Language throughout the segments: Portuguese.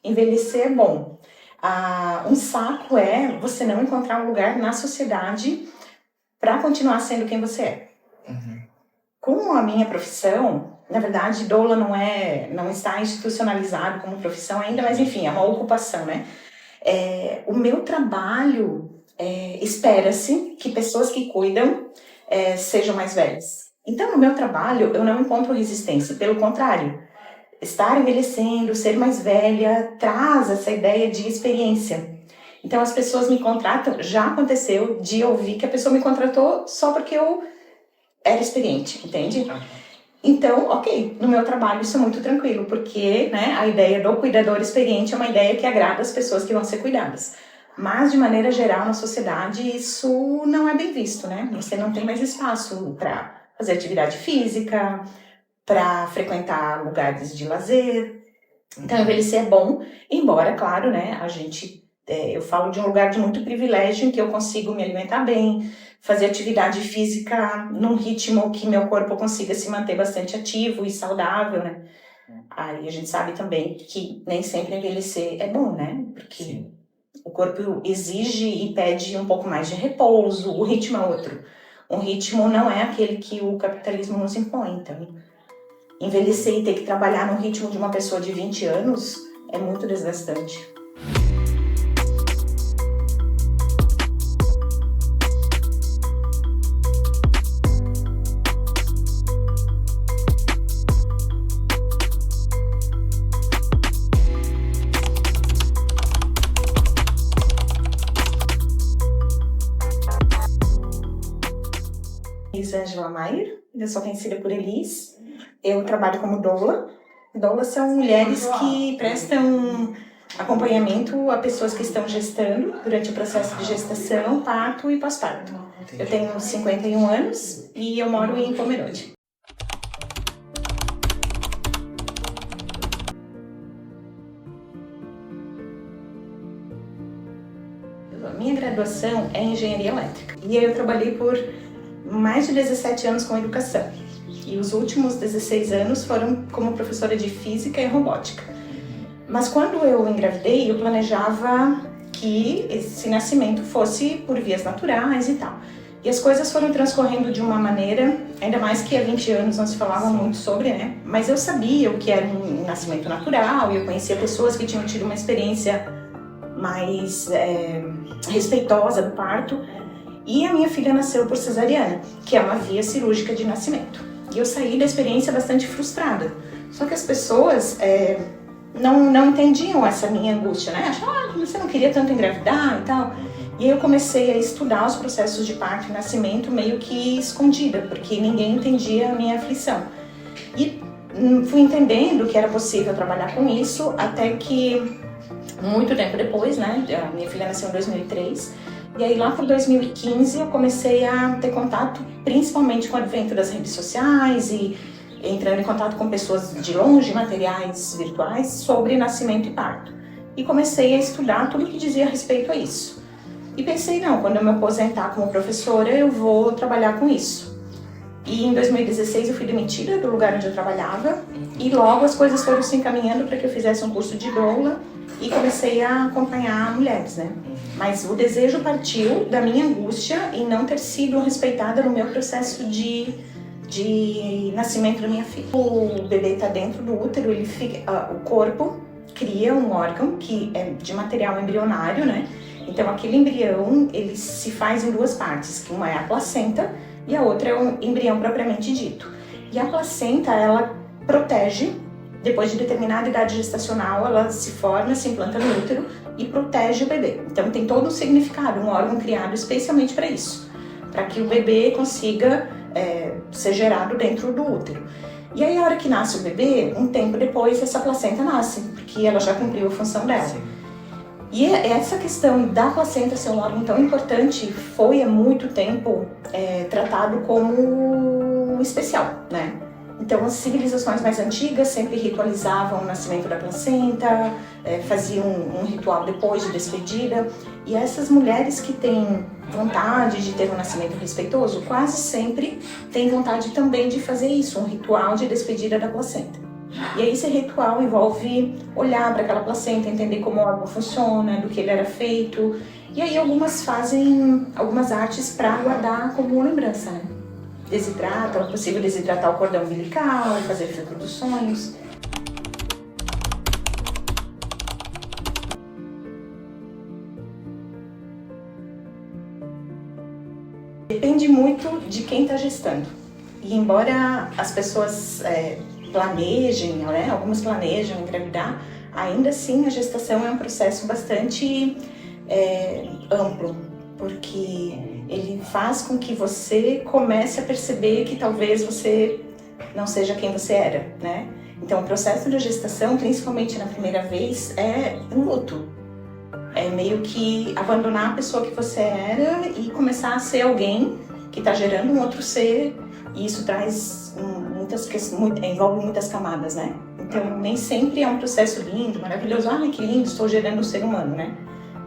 envelhecer é bom. Um saco é você não encontrar um lugar na sociedade para continuar sendo quem você é. Com a minha profissão, na verdade, doula não está institucionalizado como profissão ainda, mas enfim, é uma ocupação, né? O meu trabalho, espera-se que pessoas que cuidam sejam mais velhas. Então, no meu trabalho, eu não encontro resistência, pelo contrário. Estar envelhecendo, ser mais velha, traz essa ideia de experiência. Então, as pessoas me contratam, já aconteceu de ouvir que a pessoa me contratou só porque eu era experiente, entende? Então, ok, no meu trabalho isso é muito tranquilo, porque né, a ideia do cuidador experiente é uma ideia que agrada as pessoas que vão ser cuidadas. Mas, de maneira geral, na sociedade, isso não é bem visto, né? Você não tem mais espaço para fazer atividade física, para frequentar lugares de lazer. Então, envelhecer é bom, embora, claro, né, eu falo de um lugar de muito privilégio em que eu consigo me alimentar bem, fazer atividade física num ritmo que meu corpo consiga se manter bastante ativo e saudável, né? Aí a gente sabe também que nem sempre envelhecer é bom, né? Porque Sim. O corpo exige e pede um pouco mais de repouso, o ritmo é outro. Um ritmo não é aquele que o capitalismo nos impõe, então envelhecer e ter que trabalhar no ritmo de uma pessoa de 20 anos é muito desgastante. Elisângela Maier, eu sou conhecida por Elis. Eu trabalho como doula. Doulas são mulheres que prestam acompanhamento a pessoas que estão gestando durante o processo de gestação, parto e pós-parto. Eu tenho 51 anos e eu moro em Pomerode. A minha graduação é em engenharia elétrica e eu trabalhei por mais de 17 anos com educação. E os últimos 16 anos foram como professora de física e robótica. Mas quando eu engravidei, eu planejava que esse nascimento fosse por vias naturais e tal. E as coisas foram transcorrendo de uma maneira, ainda mais que há 20 anos não se falava muito sobre, né? Mas eu sabia o que era um nascimento natural, e eu conhecia pessoas que tinham tido uma experiência mais respeitosa do parto. E a minha filha nasceu por cesariana, que é uma via cirúrgica de nascimento. E eu saí da experiência bastante frustrada. Só que as pessoas não entendiam essa minha angústia, né? Achavam, você não queria tanto engravidar e tal. E aí eu comecei a estudar os processos de parto e nascimento meio que escondida, porque ninguém entendia a minha aflição. E fui entendendo que era possível trabalhar com isso, até que, muito tempo depois, né? A minha filha nasceu em 2003, e aí lá por 2015 eu comecei a ter contato principalmente com o advento das redes sociais e entrando em contato com pessoas de longe, materiais virtuais, sobre nascimento e parto. E comecei a estudar tudo que dizia a respeito a isso. E pensei, não, quando eu me aposentar como professora eu vou trabalhar com isso. E em 2016 eu fui demitida do lugar onde eu trabalhava e logo as coisas foram se encaminhando para que eu fizesse um curso de doula e comecei a acompanhar mulheres, né? Mas o desejo partiu da minha angústia em não ter sido respeitada no meu processo de nascimento da minha filha. O bebê está dentro do útero, o corpo cria um órgão que é de material embrionário, né? Então aquele embrião, ele se faz em duas partes, que uma é a placenta e a outra é o embrião propriamente dito. E a placenta, ela protege. Depois de determinada idade gestacional, ela se forma, se implanta no útero e protege o bebê. Então tem todo um significado, um órgão criado especialmente para isso, para que o bebê consiga ser gerado dentro do útero. E aí a hora que nasce o bebê, um tempo depois essa placenta nasce, porque ela já cumpriu a função dela. Sim. E essa questão da placenta ser um órgão tão importante foi há muito tempo tratado como especial, né? Então, as civilizações mais antigas sempre ritualizavam o nascimento da placenta, faziam um ritual depois de despedida. E essas mulheres que têm vontade de ter um nascimento respeitoso, quase sempre têm vontade também de fazer isso, um ritual de despedida da placenta. E aí esse ritual envolve olhar para aquela placenta, entender como o órgão funciona, do que ele era feito. E aí algumas fazem algumas artes para guardar como lembrança, né? Desidrata, é possível desidratar o cordão umbilical, fazer filtro dos sonhos. Depende muito de quem está gestando. E embora as pessoas planejem, né, algumas planejam engravidar, ainda assim a gestação é um processo bastante amplo, porque ele faz com que você comece a perceber que talvez você não seja quem você era, né? Então o processo de gestação, principalmente na primeira vez, é um luto. É meio que abandonar a pessoa que você era e começar a ser alguém que está gerando um outro ser, e isso traz envolve muitas camadas, né? Então nem sempre é um processo lindo, maravilhoso, que lindo, estou gerando um ser humano, né?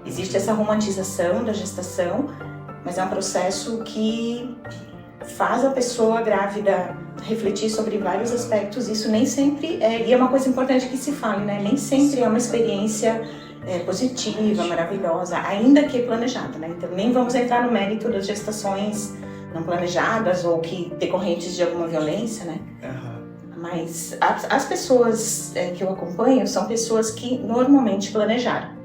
Existe essa romantização da gestação, mas é um processo que faz a pessoa grávida refletir sobre vários aspectos. Isso nem sempre e é uma coisa importante que se fale, né? Nem sempre é uma experiência positiva, maravilhosa, ainda que planejada, né? Então nem vamos entrar no mérito das gestações não planejadas ou que decorrentes de alguma violência, né? Mas as pessoas que eu acompanho são pessoas que normalmente planejaram.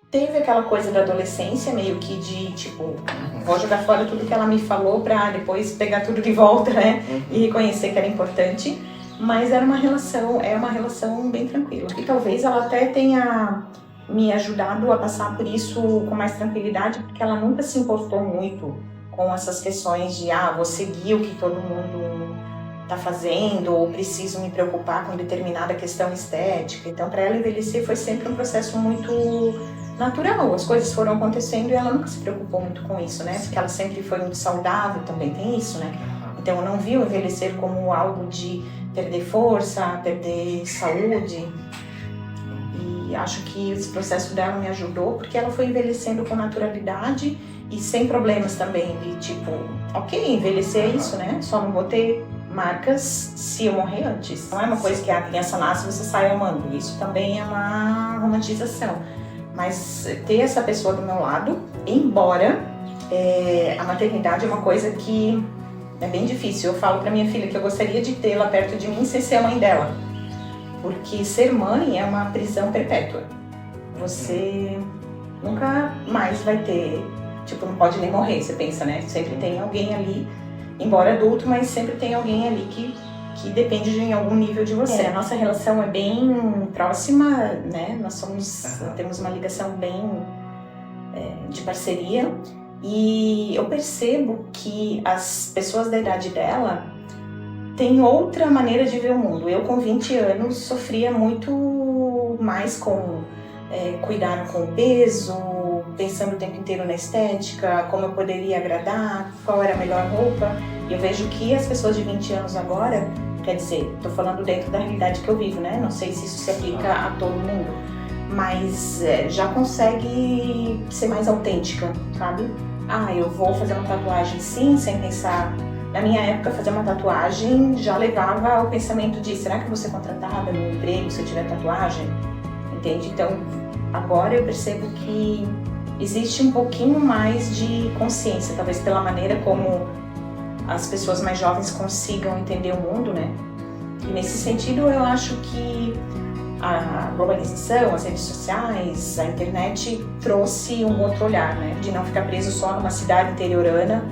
Teve aquela coisa da adolescência, meio que de, tipo, vou jogar fora tudo que ela me falou pra depois pegar tudo de volta, né? E reconhecer que era importante. Mas é uma relação bem tranquila. E talvez ela até tenha me ajudado a passar por isso com mais tranquilidade, porque ela nunca se importou muito com essas questões de, vou seguir o que todo mundo tá fazendo, ou preciso me preocupar com determinada questão estética. Então, para ela envelhecer foi sempre um processo muito natural, as coisas foram acontecendo e ela nunca se preocupou muito com isso, né? Porque ela sempre foi muito saudável, também tem isso, né? Então eu não vi o envelhecer como algo de perder força, perder saúde. E acho que esse processo dela me ajudou, porque ela foi envelhecendo com naturalidade e sem problemas também, de tipo, ok, envelhecer é isso, né? Só não vou ter marcas se eu morrer antes. Não é uma coisa que a criança nasce e você sai amando, isso também é uma romantização. Mas ter essa pessoa do meu lado, embora a maternidade é uma coisa que é bem difícil. Eu falo pra minha filha que eu gostaria de tê-la perto de mim sem ser a mãe dela. Porque ser mãe é uma prisão perpétua. Você nunca mais vai ter, tipo, não pode nem morrer, você pensa, né? Sempre tem alguém ali, embora adulto, mas sempre tem alguém ali que depende de algum nível de você. A nossa relação é bem próxima, né? Nós temos uma ligação bem de parceria, e eu percebo que as pessoas da idade dela têm outra maneira de ver o mundo. Eu com 20 anos sofria muito mais com cuidar com o peso, pensando o tempo inteiro na estética, como eu poderia agradar, qual era a melhor roupa. E eu vejo que as pessoas de 20 anos agora, quer dizer, tô falando dentro da realidade que eu vivo, né? Não sei se isso se aplica a todo mundo, mas já consegue ser mais autêntica, sabe? Eu vou fazer uma tatuagem sim, sem pensar. Na minha época, fazer uma tatuagem já levava ao pensamento de, será que eu vou ser contratada no emprego se eu tiver tatuagem? Entende? Então, agora eu percebo que existe um pouquinho mais de consciência, talvez pela maneira como as pessoas mais jovens consigam entender o mundo, né? E nesse sentido eu acho que a globalização, as redes sociais, a internet trouxe um outro olhar, né? De não ficar preso só numa cidade interiorana,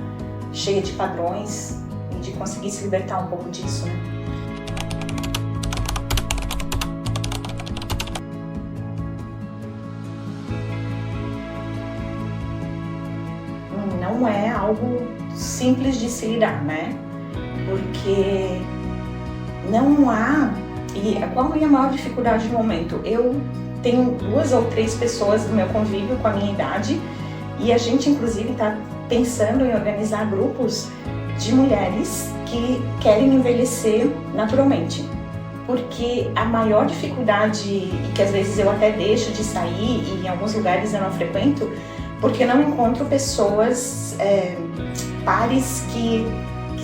cheia de padrões, e de conseguir se libertar um pouco disso, né? Não é algo simples de se lidar, né? Porque não há... E qual é a maior dificuldade no momento? Eu tenho 2 ou 3 pessoas do meu convívio com a minha idade, e a gente inclusive está pensando em organizar grupos de mulheres que querem envelhecer naturalmente. Porque a maior dificuldade, e que às vezes eu até deixo de sair e em alguns lugares eu não frequento, porque eu não encontro pessoas, pares que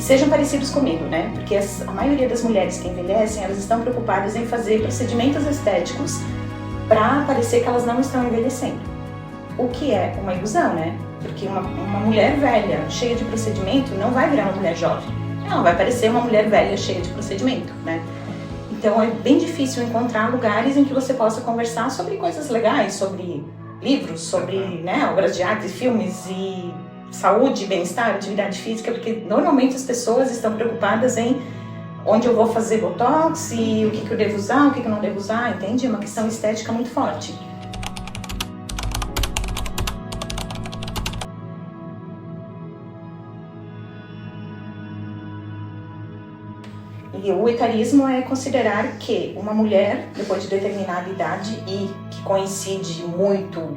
sejam parecidos comigo, né? Porque a maioria das mulheres que envelhecem, elas estão preocupadas em fazer procedimentos estéticos para parecer que elas não estão envelhecendo. O que é uma ilusão, né? Porque uma mulher velha, cheia de procedimento, não vai virar uma mulher jovem. Ela vai parecer uma mulher velha, cheia de procedimento, né? Então é bem difícil encontrar lugares em que você possa conversar sobre coisas legais, sobre livros, sobre, né, obras de arte, filmes e saúde, bem-estar, atividade física, porque normalmente as pessoas estão preocupadas em onde eu vou fazer botox e o que eu devo usar, o que eu não devo usar, entende? É uma questão estética muito forte. E o etarismo é considerar que uma mulher, depois de determinada idade e que coincide muito,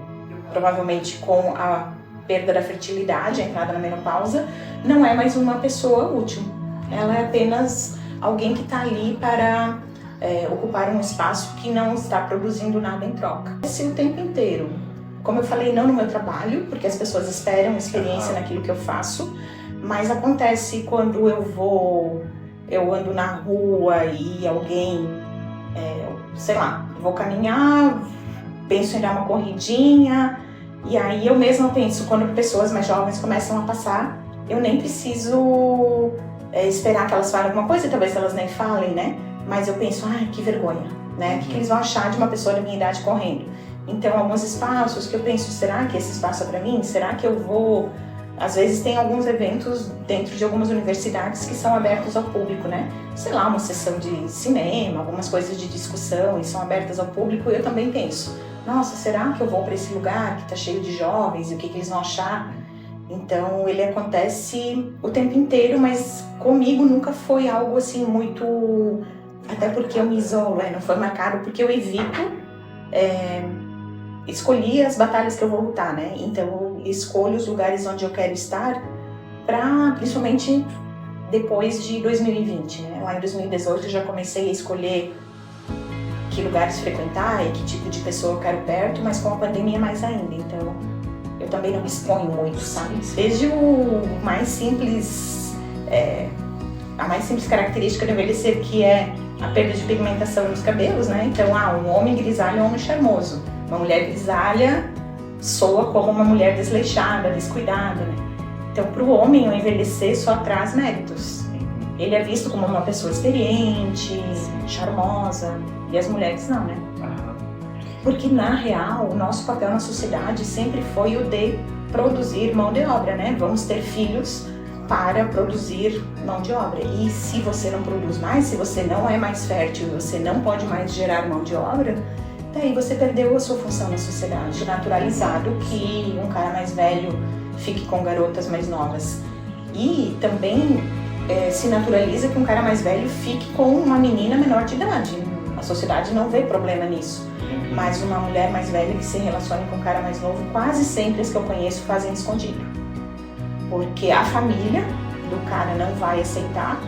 provavelmente, com a perda da fertilidade, a entrada na menopausa, não é mais uma pessoa útil. Ela é apenas alguém que está ali para ocupar um espaço que não está produzindo nada em troca. Esse o tempo inteiro. Como eu falei, não no meu trabalho, porque as pessoas esperam experiência naquilo que eu faço, mas acontece quando eu ando na rua e alguém, sei lá, vou caminhar, penso em dar uma corridinha, e aí eu mesma penso, quando pessoas mais jovens começam a passar, eu nem preciso esperar que elas falem alguma coisa, talvez elas nem falem, né? Mas eu penso, ai, que vergonha, né? O que eles vão achar de uma pessoa da minha idade correndo? Então, alguns espaços que eu penso, será que esse espaço é pra mim? Será que eu vou... Às vezes tem alguns eventos dentro de algumas universidades que são abertos ao público, né? Sei lá, uma sessão de cinema, algumas coisas de discussão e são abertas ao público, e eu também penso, nossa, será que eu vou para esse lugar que tá cheio de jovens e o que eles vão achar? Então, ele acontece o tempo inteiro, mas comigo nunca foi algo assim muito... Até porque eu me isolo, não foi marcado, porque eu evito... escolhi as batalhas que eu vou lutar, né? Então eu escolho os lugares onde eu quero estar, principalmente depois de 2020, né? Lá em 2018 eu já comecei a escolher que lugares frequentar e que tipo de pessoa eu quero perto, mas com a pandemia mais ainda, então eu também não me exponho muito, sabe? Desde o mais simples, a mais simples característica de envelhecer, que é a perda de pigmentação nos cabelos, né? Então, um homem grisalho é um homem charmoso. Uma mulher grisalha soa como uma mulher desleixada, descuidada, né? Então, para o homem, o envelhecer só traz méritos. Ele é visto como uma pessoa experiente, charmosa, e as mulheres não, né? Porque, na real, o nosso papel na sociedade sempre foi o de produzir mão de obra, né? Vamos ter filhos para produzir mão de obra. E se você não produz mais, se você não é mais fértil, você não pode mais gerar mão de obra, daí você perdeu a sua função na sociedade. Naturalizado que um cara mais velho fique com garotas mais novas. E também se naturaliza que um cara mais velho fique com uma menina menor de idade. A sociedade não vê problema nisso. Mas uma mulher mais velha que se relacione com um cara mais novo, quase sempre as que eu conheço fazem escondido. Porque a família do cara não vai aceitar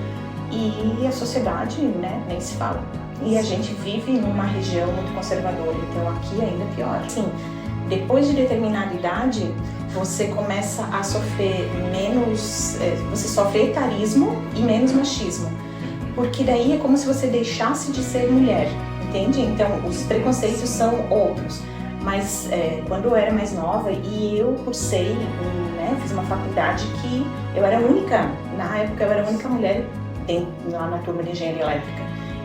e a sociedade, né, nem se fala. E a gente vive numa região muito conservadora, então aqui ainda é pior. Sim, depois de determinada idade, você começa a sofrer menos, você sofre etarismo e menos machismo. Porque daí é como se você deixasse de ser mulher, entende? Então os preconceitos são outros. Mas quando eu era mais nova e eu cursei, né, fiz uma faculdade que eu era a única, na época eu era a única mulher lá na turma de engenharia elétrica.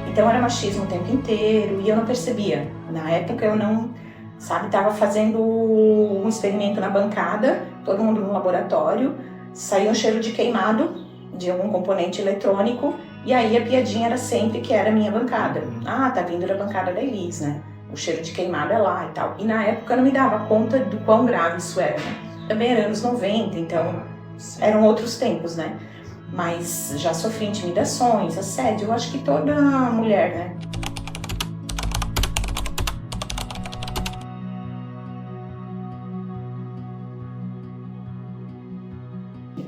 Então era machismo o tempo inteiro e eu não percebia. Na época eu não, sabe, estava fazendo um experimento na bancada, todo mundo no laboratório, saiu um cheiro de queimado de algum componente eletrônico e aí a piadinha era sempre que era a minha bancada. Ah, tá vindo da bancada da Elis, né? O cheiro de queimado é lá e tal. E na época eu não me dava conta do quão grave isso era, né? Também era anos 90, então eram outros tempos, né? Mas já sofri intimidações, assédio, eu acho que toda mulher, né?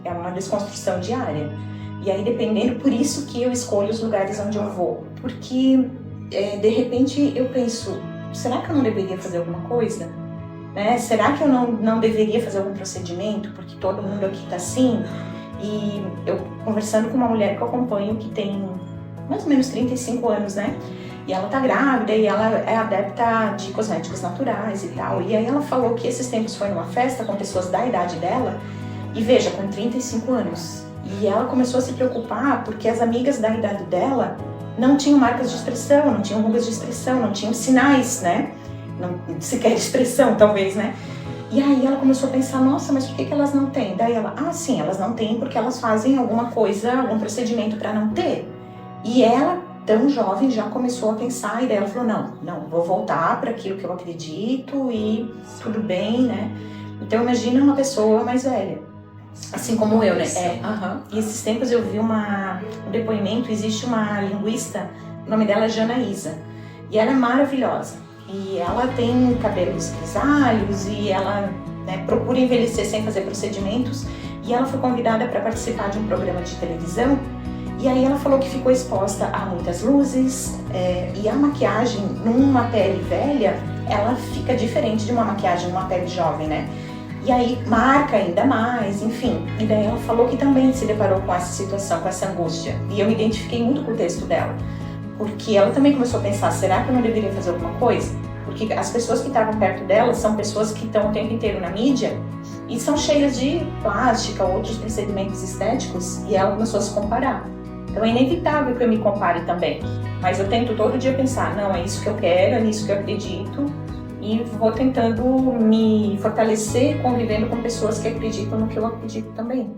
É uma desconstrução diária. E aí, dependendo, por isso que eu escolho os lugares onde eu vou. Porque, de repente, eu penso, será que eu não deveria fazer alguma coisa? né? Será que eu não deveria fazer algum procedimento, porque todo mundo aqui tá assim? E eu conversando com uma mulher que eu acompanho, que tem mais ou menos 35 anos, né? E ela tá grávida e ela é adepta de cosméticos naturais e tal. E aí ela falou que esses tempos foi numa festa com pessoas da idade dela, e veja, com 35 anos. E ela começou a se preocupar porque as amigas da idade dela não tinham marcas de expressão, não tinham rugas de expressão, não tinham sinais, né? Não sequer expressão, talvez, né? E aí ela começou a pensar, nossa, mas por que elas não têm? Daí ela, sim, elas não têm porque elas fazem alguma coisa, algum procedimento para não ter. E ela, tão jovem, já começou a pensar, e daí ela falou, não, vou voltar para aquilo que eu acredito e tudo bem, né? Então imagina uma pessoa mais velha, assim como eu, né? E esses tempos eu vi um depoimento, existe uma linguista, o nome dela é Janaísa, e ela é maravilhosa. E ela tem cabelos grisalhos e ela, né, procura envelhecer sem fazer procedimentos. E ela foi convidada para participar de um programa de televisão. E aí ela falou que ficou exposta a muitas luzes, e a maquiagem numa pele velha, ela fica diferente de uma maquiagem numa pele jovem, né? E aí marca ainda mais, enfim. E daí ela falou que também se deparou com essa situação, com essa angústia. E eu me identifiquei muito com o texto dela. Porque ela também começou a pensar, será que eu não deveria fazer alguma coisa? Porque as pessoas que estavam perto dela são pessoas que estão o tempo inteiro na mídia e são cheias de plástica, outros procedimentos estéticos, e ela começou a se comparar. Então é inevitável que eu me compare também. Mas eu tento todo dia pensar, não, é isso que eu quero, é nisso que eu acredito, e vou tentando me fortalecer convivendo com pessoas que acreditam no que eu acredito também.